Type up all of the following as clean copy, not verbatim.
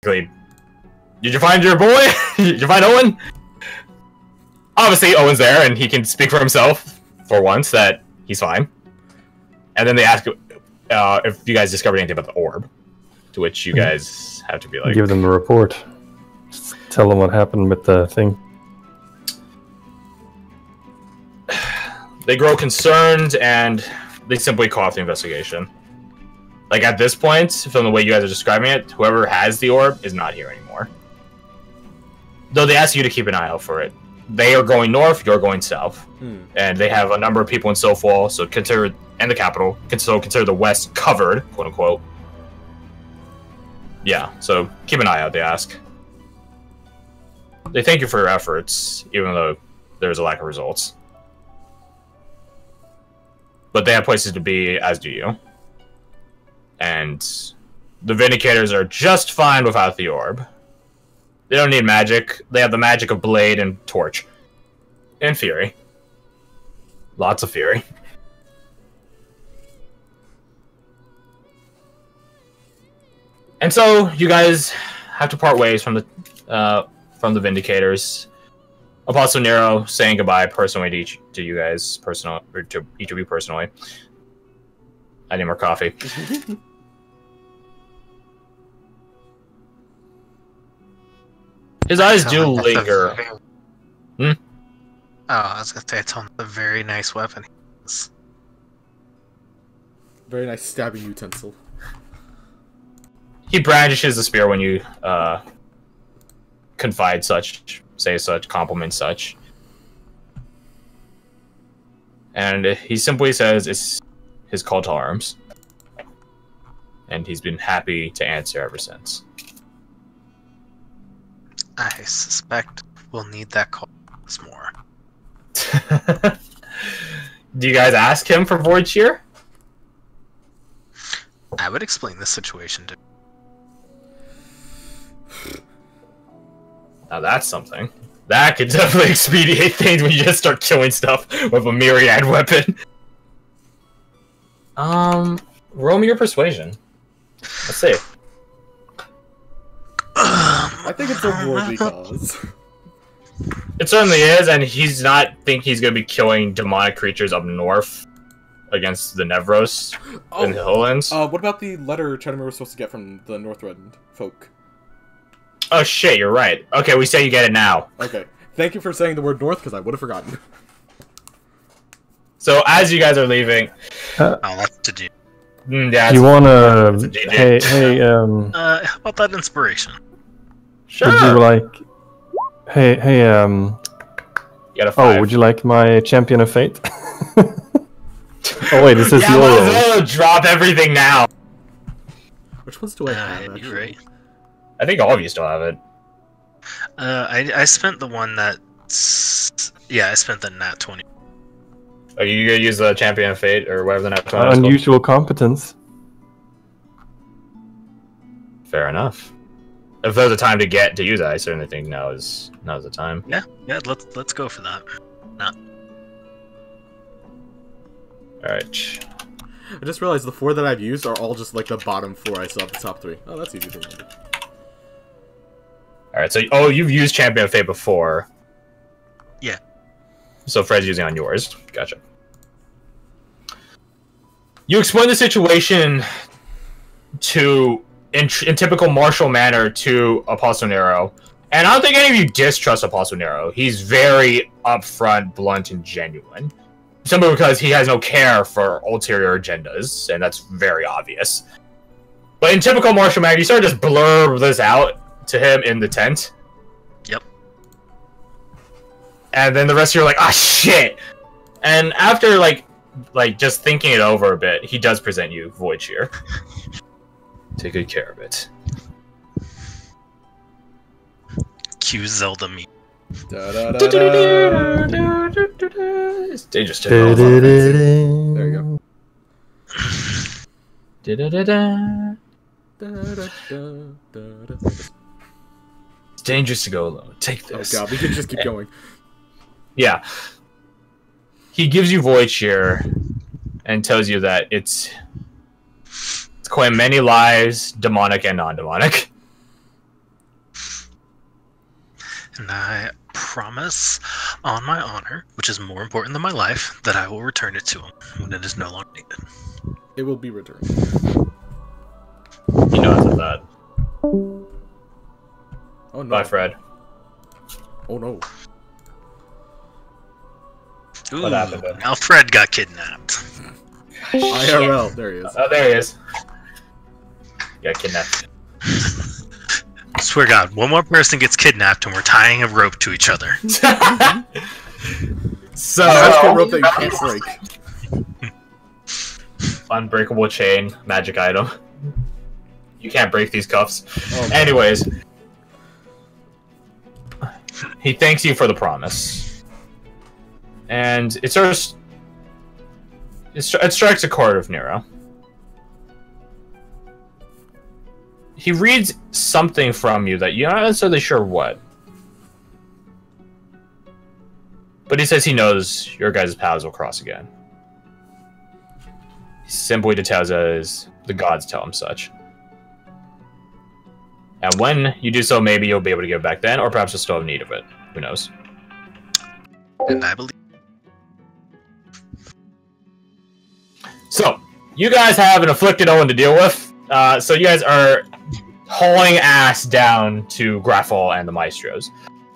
did you find your boy? Did you find Owen? Obviously, Owen's there, and he can speak for himself, for once, that he's fine. And then they ask if you guys discovered anything about the orb, to which you guys have to be like... Give them a report. Just tell them what happened with the thing. They grow concerned, and they simply call off the investigation. Like, at this point, from the way you guys are describing it, whoever has the orb is not here anymore. Though they ask you to keep an eye out for it. They are going north, you're going south. And they have a number of people in Sofall, so consider, and the capital, so consider the west covered, quote unquote. Yeah, so keep an eye out, they ask. They thank you for your efforts, even though there's a lack of results. But they have places to be, as do you. And the Vindicators are just fine without the orb. They don't need magic. They have the magic of Blade and Torch. And Fury. Lots of Fury. And so, you guys have to part ways from the Vindicators. Apostle Nero saying goodbye personally to you guys, or to each of you personally. I need more coffee. His eyes do linger. Oh, I was gonna say it's on a very nice weapon. Very nice stabbing utensil. He brandishes the spear when you confide such, say such, compliment such. And he simply says it's his call to arms. And he's been happy to answer ever since. I suspect we'll need that call more. Do you guys ask him for void cheer? I would explain this situation to. Now that's something. That could definitely expedite things when you just start killing stuff with a myriad weapon. Roll me your persuasion. Let's see. I think it's a worthy cause. It certainly is, and he's not think he's gonna be killing demonic creatures up north against the Nevros in the Hilllands. What about the letter Chedamir was supposed to get from the Northrend folk? Oh shit, you're right. Okay, we say you get it now. Okay. Thank you for saying the word north, because I would have forgotten. So, as you guys are leaving... oh, that's to do. Yeah, you wanna... Hey, how about that inspiration? Sure. Would you like... Hey, You got a 5. Oh, would you like my Champion of Fate? Oh wait, this is yeah, your might as well drop everything now. Which ones do I have, You're right. I think all of you still have it. I spent the one that... Yeah, I spent the nat 20. Are you gonna use the Champion of Fate, or whatever the nat 20 is unusual competence. Fair enough. If there's a time to use that, I certainly think now's the time. Yeah, let's go for that. Nah. Alright. I just realized the 4 that I've used are all just like the bottom 4. I still have the top 3. Oh, that's easy to remember. Alright, so you've used Champion of Fate before. Yeah. So Fred's using on yours. Gotcha. You explain the situation in typical martial manner to Apostle Nero. And I don't think any of you distrust Apostle Nero. He's very upfront, blunt, and genuine. Simply because he has no care for ulterior agendas, and that's very obvious. But in typical martial manner, you sort of just blurb this out to him in the tent. Yep. And then the rest of you are like, ah, shit! And after, like just thinking it over a bit, he does present you Void Cheer. Take good care of it. Cue Zelda me. It's dangerous to go. There you go. It's dangerous to go alone. Take this. Oh god, we can just keep going. Yeah. He gives you Void Cheer and tells you that it's claimed many lives, demonic and non-demonic. And I promise, on my honor, which is more important than my life, that I will return it to him when it is no longer needed. It will be returned. He knows of that. Oh no. Bye, Fred. Oh no. Ooh, What happened then? now Fred got kidnapped. IRL. There he is. Oh, there he is. Got kidnapped. Swear God, one more person gets kidnapped and we're tying a rope to each other. So, Magic rope that you can't break. unbreakable chain, magic item. You can't break these cuffs. Oh, Anyways, he thanks you for the promise, and it strikes a chord of Nero. He reads something from you that you're not necessarily sure what. But he says he knows your guys' paths will cross again. He simply details as the gods tell him such. And when you do so, maybe you'll be able to give back then, or perhaps you'll still have need of it. Who knows? And I believe. So, you guys have an afflicted Owen to deal with. So you guys are hauling ass down to Graffle and the Maestros,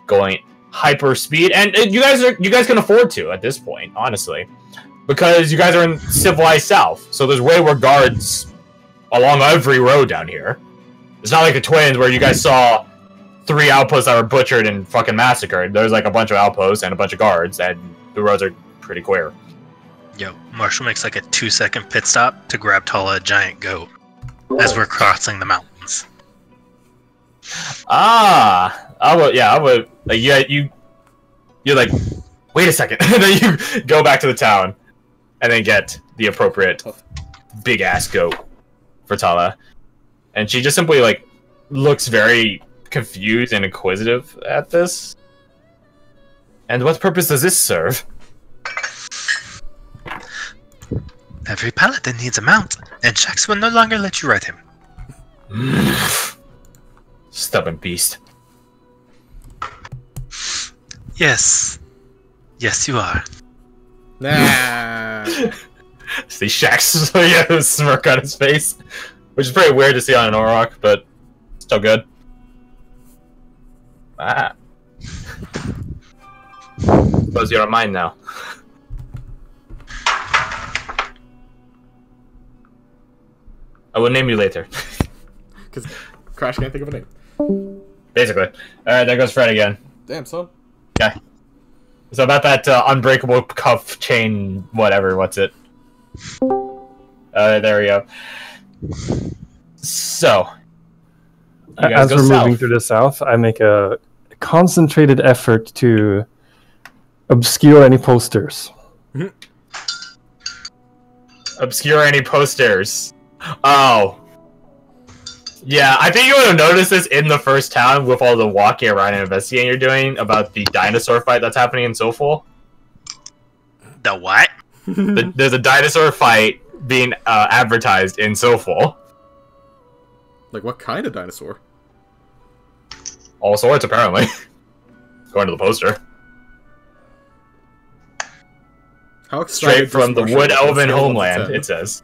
going hyper speed, and you guys can afford to at this point, honestly, because you guys are in civilized South. So there's way more guards along every road down here. It's not like the Twins where you guys saw 3 outposts that were butchered and fucking massacred. There's like a bunch of outposts and a bunch of guards, and the roads are pretty clear. Yo, Marshall makes like a 2-second pit stop to grab Tala, a giant goat, as we're crossing the mountains. I would. Like, you're like, wait a second. And then you go back to the town, and then get the appropriate big ass goat for Tala, and she just simply like looks very confused and inquisitive at this. And what purpose does this serve? Every paladin needs a mount, and Shax will no longer let you ride him. Stubborn beast. Yes. Yes, you are. Nah. See Shax's smirk on his face, which is pretty weird to see on an Auroch, but still good. Suppose you're mine now. I will name you later. Because Crash can't think of a name. Basically. Alright, there goes Fred again. Damn, son. Okay. So about that unbreakable cuff chain, whatever, what's it? There we go. So. As we're moving through the south, I make a concentrated effort to obscure any posters. Obscure any posters. Oh. Yeah, I think you would have noticed this in the first town with all the walking around and investigating you're doing about the dinosaur fight that's happening in Soulful. The what? There's a dinosaur fight being advertised in Soulful. Like, what kind of dinosaur? All sorts, apparently. According to the poster. How excited Straight from the Marshall Wood on a Elven scale of 1 to homeland, 10? it says.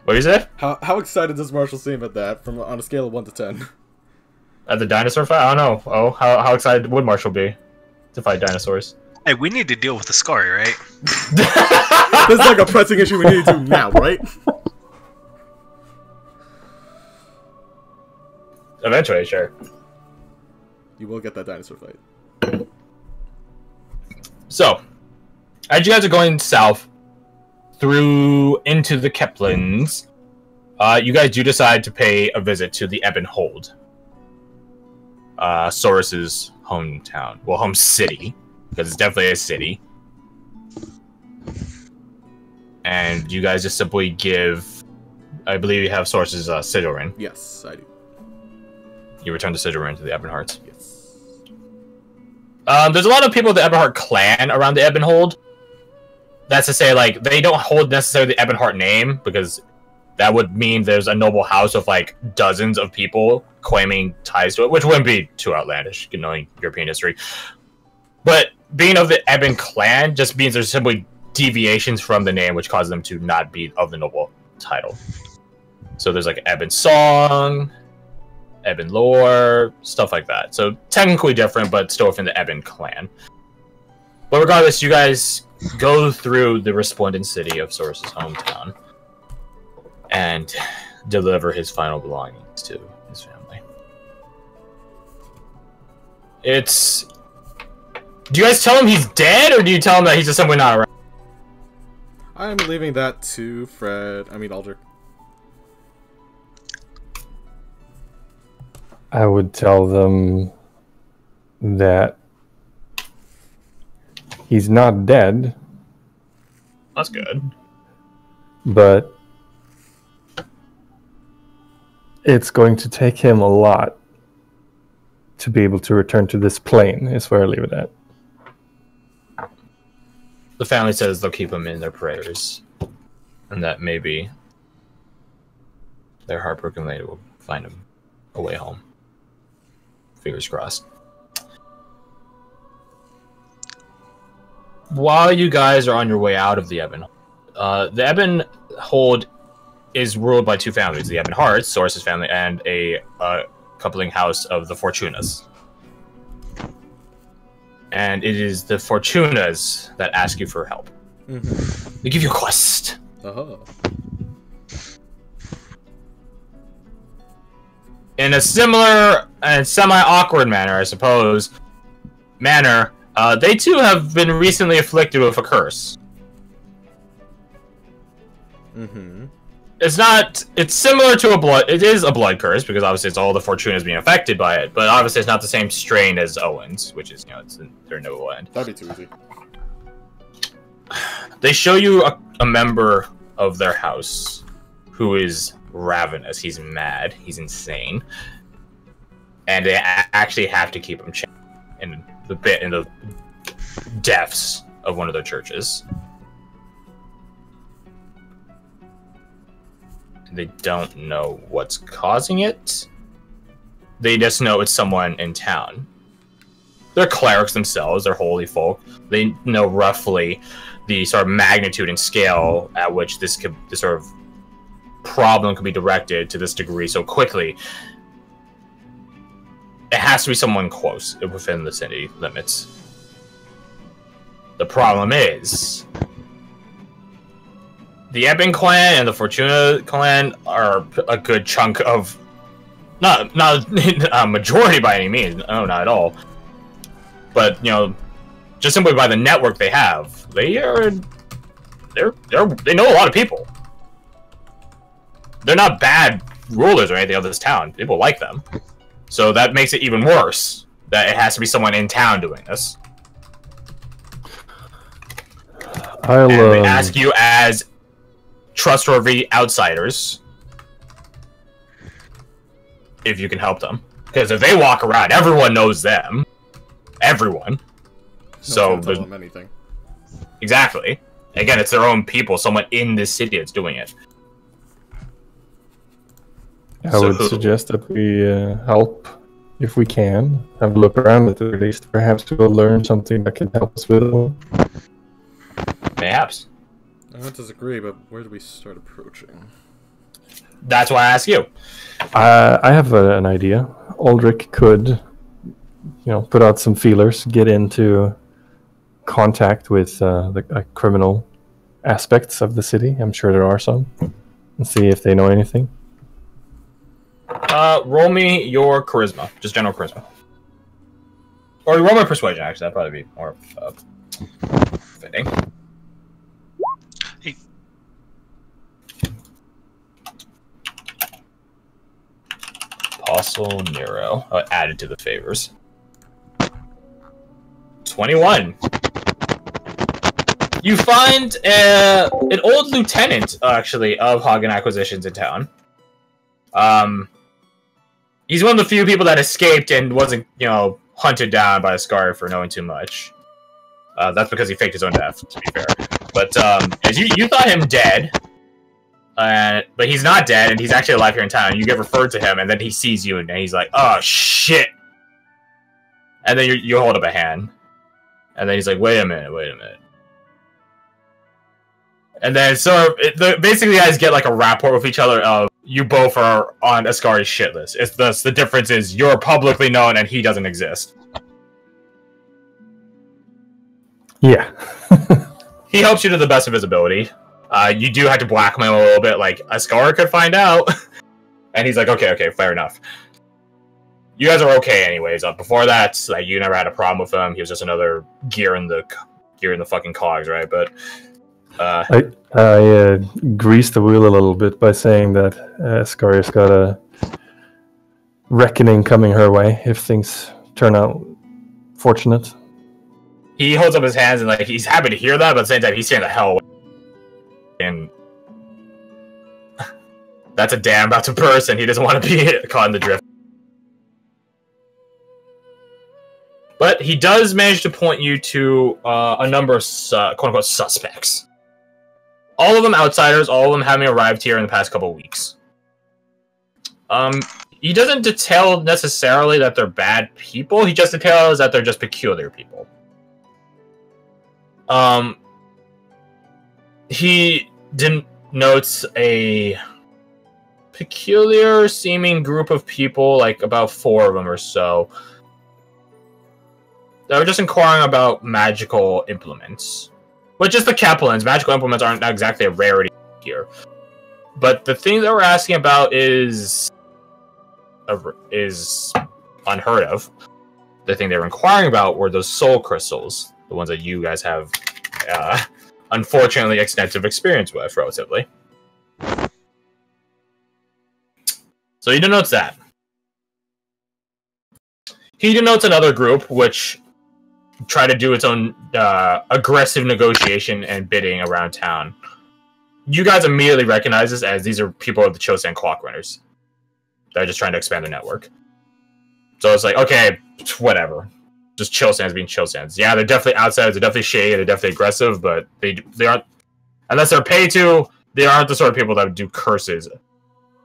What you say? How excited does Marshall seem at that on a scale of 1 to 10? At the dinosaur fight? I don't know. Oh, how excited would Marshall be to fight dinosaurs? Hey, we need to deal with the Scary, right? This is like a pressing issue we need to do now, right? Eventually, sure. You will get that dinosaur fight. So, as you guys are going south through into the Keplins, you guys do decide to pay a visit to the Ebon Hold, Saurus's hometown. Well, home city, because it's definitely a city. And you guys just simply give, I believe you have Saurus's sigil ring. Yes, I do. You return the sigil ring to the Ebonheart. Yes. There's a lot of people of the Ebonheart clan around the Ebon Hold. That's to say, like, they don't hold necessarily the Ebonheart name, because that would mean there's a noble house of like dozens of people claiming ties to it, which wouldn't be too outlandish, knowing European history. But being of the Ebon clan just means there's simply deviations from the name, which causes them to not be of the noble title. So there's like Ebon song, Ebon lore, stuff like that. So technically different, but still within the Ebon clan. But regardless, you guys go through the resplendent city of Source's hometown and deliver his final belongings to his family. It's... Do you guys tell him he's dead, or do you tell him that he's just simply not around? I'm leaving that to Aldrich. I would tell them that he's not dead. That's good. But it's going to take him a lot to be able to return to this plane, is where I leave it at. The family says they'll keep him in their prayers, and that maybe their heartbroken lady will find him a way home. Fingers crossed. While you guys are on your way out of the Ebon, the Ebon hold is ruled by two families: the Ebon Hearts, Source's family, and a coupling house of the Fortunas. And it is the Fortunas that ask you for help. Mm-hmm. They give you a quest. Uh-huh. In a similar and semi-awkward manner, I suppose, they too have been recently afflicted with a curse. Mm-hmm. It's similar to it is a blood curse, because obviously it's all the Fortunas being affected by it, but obviously it's not the same strain as Owens, which is, it's their noble end. That'd be too easy. They show you a member of their house who is ravenous. He's mad. He's insane. And they actually have to keep him chained in the depths of one of their churches. They don't know what's causing it. They just know it's someone in town. They're clerics themselves. They're holy folk. They know roughly the sort of magnitude and scale at which this sort of problem could be directed to this degree so quickly. It has to be someone close within the city limits. The problem is, the Ebon clan and the Fortuna clan are a good chunk of, not a majority by any means, no, not at all. But just simply by the network they have, they know a lot of people. They're not bad rulers or anything of this town. People like them, so that makes it even worse that it has to be someone in town doing this. And they ask you as trustworthy outsiders if you can help them, because if they walk around, everyone knows them. Everyone. So tell them anything. Exactly. Again, it's their own people. Someone in this city that's doing it. I would suggest that we help if we can. Have a look around at least. Perhaps we'll learn something that can help us with it. Perhaps. I don't disagree, but where do we start approaching? That's why I ask you. I have an idea. Aldrich could, put out some feelers, get into contact with the criminal aspects of the city. I'm sure there are some, and see if they know anything. Roll me your charisma, just general charisma, or roll my persuasion. Actually, that'd probably be more fitting. Hey. Apostle Nero added to the favors. 21. You find an old lieutenant, actually, of Hagen Acquisitions in town. He's one of the few people that escaped and wasn't, hunted down by a Scar for knowing too much. That's because he faked his own death, to be fair. But as you thought him dead, but he's not dead, and he's actually alive here in town. You get referred to him, and then he sees you, and he's like, "Oh shit!" And then you hold up a hand, and then he's like, "Wait a minute." And then basically, you guys get like a rapport with each other. Of you both are on Ascari's shit list. It's the difference is you're publicly known, and he doesn't exist. Yeah. He helps you to the best of his ability. You do have to blackmail him a little bit, like, Ascari could find out. And he's like, okay, fair enough. You guys are okay anyways. Before that, like, you never had a problem with him. He was just another gear in the fucking cogs, right? But, I greased the wheel a little bit by saying that Ascari's got a reckoning coming her way if things turn out fortunate. he holds up his hands and like he's happy to hear that, but at the same time he's saying the hell away. And that's a dam about to burst, and he doesn't want to be caught in the drift. But he does manage to point you to a number of quote-unquote suspects. All of them outsiders, all of them having arrived here in the past couple of weeks. He doesn't detail necessarily that they're bad people, he just details that they're just peculiar people. He notes a peculiar seeming group of people, like about 4 of them or so, that were just inquiring about magical implements. But just the Kaplan's, magical implements aren't exactly a rarity here. But the thing that we're asking about is unheard of. The thing they were inquiring about were those soul crystals, the ones that you guys have, unfortunately, extensive experience with, relatively. So he denotes that. He denotes another group, which try to do its own aggressive negotiation and bidding around town. You guys immediately recognize this as these are people of the Chosan Clock Runners. They're just trying to expand their network. So it's like, okay, whatever. Just Chosans being Chosans. Yeah, they're definitely outsiders, they're definitely shady, they're definitely aggressive, but they aren't, unless they're paid to, they aren't the sort of people that would do curses.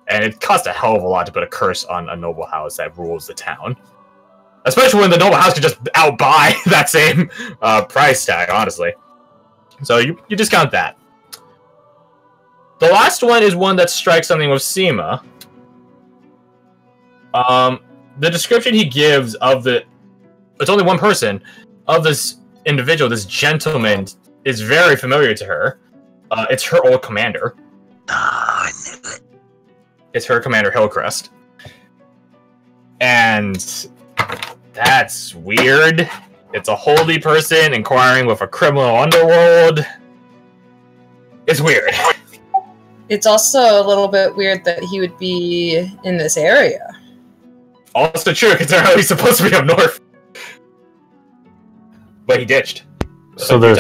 And it costs a hell of a lot to put a curse on a noble house that rules the town. Especially when the noble house could just outbuy that same price tag, honestly. So you discount that. The last one is one that strikes something with Seema. The description he gives of it's only one person, of this individual, this gentleman, is very familiar to her. It's her old commander. I knew it. It's her commander, Hillcrest. And that's weird. It's a holy person inquiring with a criminal underworld. It's weird. It's also a little bit weird that he would be in this area. Also true, because they're always supposed to be up north. But he ditched. So there's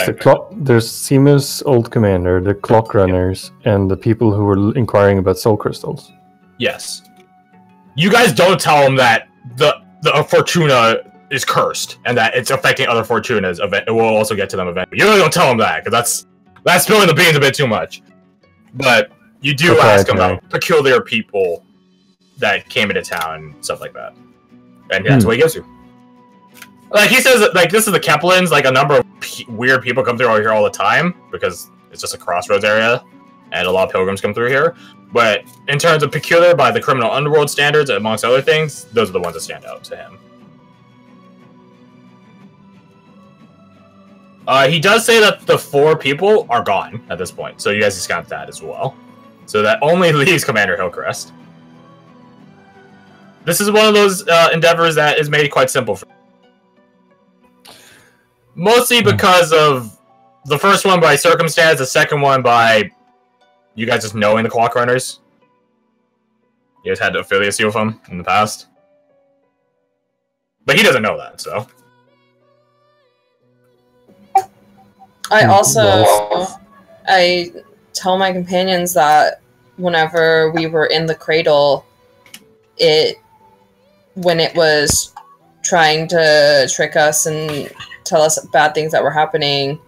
there's Seema's old commander, the clock runners, and the people who were inquiring about soul crystals. Yes. You guys don't tell him that the Fortuna is cursed and that it's affecting other Fortunas. It will also get to them eventually. You really don't tell him that, because that's spilling the beans a bit too much. But you do ask him about peculiar people that came into town and stuff like that. And that's what he gives you. Like, he says, like, this is the Keplins, like, a number of weird people come through here all the time, because it's just a crossroads area, and a lot of pilgrims come through here. But in terms of peculiar by the criminal underworld standards, amongst other things, those are the ones that stand out to him. He does say that the 4 people are gone at this point, so you guys discount that as well. So that only leaves Commander Hillcrest. This is one of those endeavors that is made quite simple for me. Mostly because of the first one by circumstance, the second one by you guys just knowing the Clock Runners. You guys had affiliacy with them in the past. But he doesn't know that, so. I tell my companions that whenever we were in the cradle, when it was trying to trick us and tell us bad things that were happening,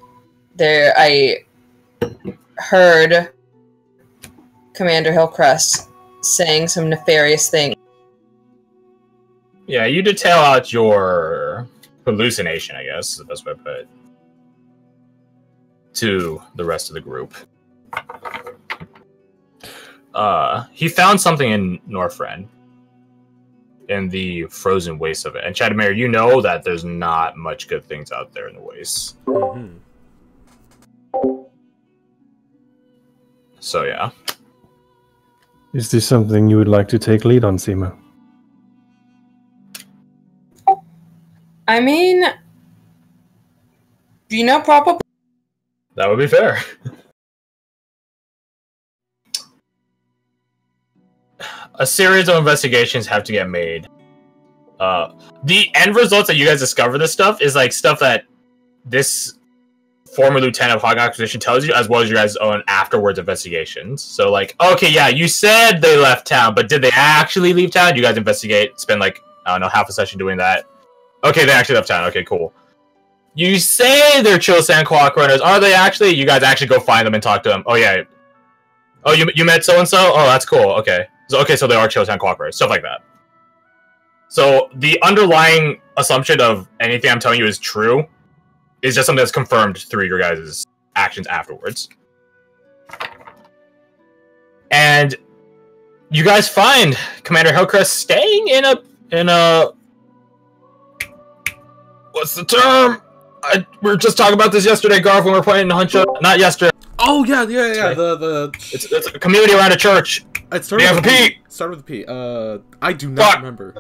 I heard Commander Hillcrest saying some nefarious thing. Yeah, you detail out your hallucination, I guess, is the best way to put it, to the rest of the group. He found something in Northrend, in the frozen waste of it. And Chadamir, you know that there's not much good things out there in the waste. Mm-hmm. So, yeah. Is this something you would like to take lead on, Seema? I mean, probably. That would be fair. A series of investigations have to get made. The end results that you guys discover this stuff is like stuff that this former lieutenant of Hog Acquisition tells you, as well as your guys' own afterwards investigations. So like, okay, yeah, you said they left town, but did they actually leave town? You guys investigate, spend like, I don't know, half a session doing that. Okay, they actually left town. Okay, cool. You say they're Chill Sand Clock Runners. Are they actually? You guys actually go find them and talk to them. Oh, yeah. Oh, you met so-and-so? Oh, that's cool. Okay. So they are Chill Sand Clock Runners. Stuff like that. So the underlying assumption of anything I'm telling you is true is just something that's confirmed through your guys' actions afterwards. And you guys find Commander Hillcrest staying in a what's the term? We were just talking about this yesterday, Garth, when we were playing Huncho. Not yesterday. Oh yeah. It's a community around a church. It started with a P. Started with a P. I do not remember.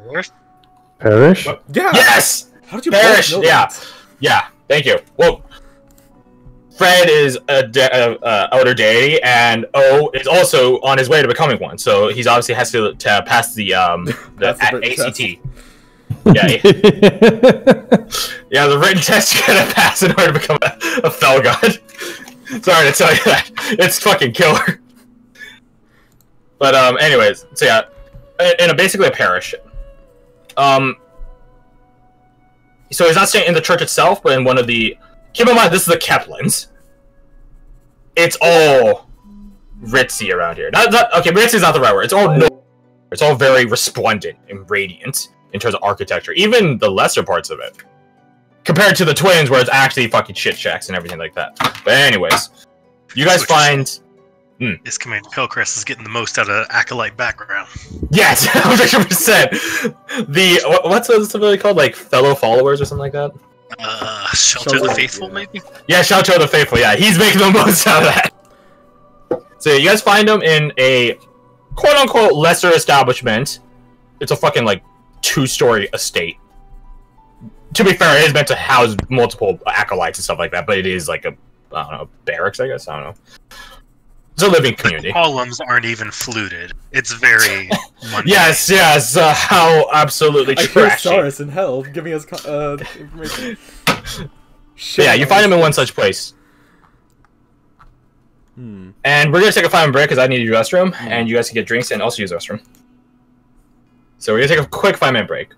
Parish? Yeah. Yes. How did you Parish? know Yeah. that? Yeah. Thank you. Well, Fred is a outer deity, and O is also on his way to becoming one. So he's obviously has to pass the ACT. Yeah, yeah, the written test you're gonna pass in order to become a fell god. Sorry to tell you that. It's fucking killer. But anyways, so yeah, in basically a parish. So he's not staying in the church itself, but in one of the. Keep in mind, this is the Keplins. It's all ritzy around here. Okay, ritzy is not the right word. It's all It's all very resplendent and radiant in terms of architecture, even the lesser parts of it, compared to the Twins, where it's actually fucking shit shacks and everything like that. But anyways, you guys find. This Commander Hillcrest is getting the most out of Acolyte background. Yes, 100%. What's really called, like fellow followers or something like that? Shelter the Faithful, maybe? Yeah, Shelter the Faithful, yeah. He's making the most out of that. So you guys find him in a quote-unquote lesser establishment. It's a fucking, like, 2-story estate. To be fair, it is meant to house multiple acolytes and stuff like that, but it is like a, I don't know, barracks, I guess? I don't know. It's a living community. The columns aren't even fluted. It's very mundane. Yes, how absolutely trashy. I hear Saurus in hell giving us information. Yeah, you find him in one such place. And we're gonna take a 5-minute break because I need to use the restroom, and you guys can get drinks and also use the restroom. So we're gonna take a quick 5-minute break.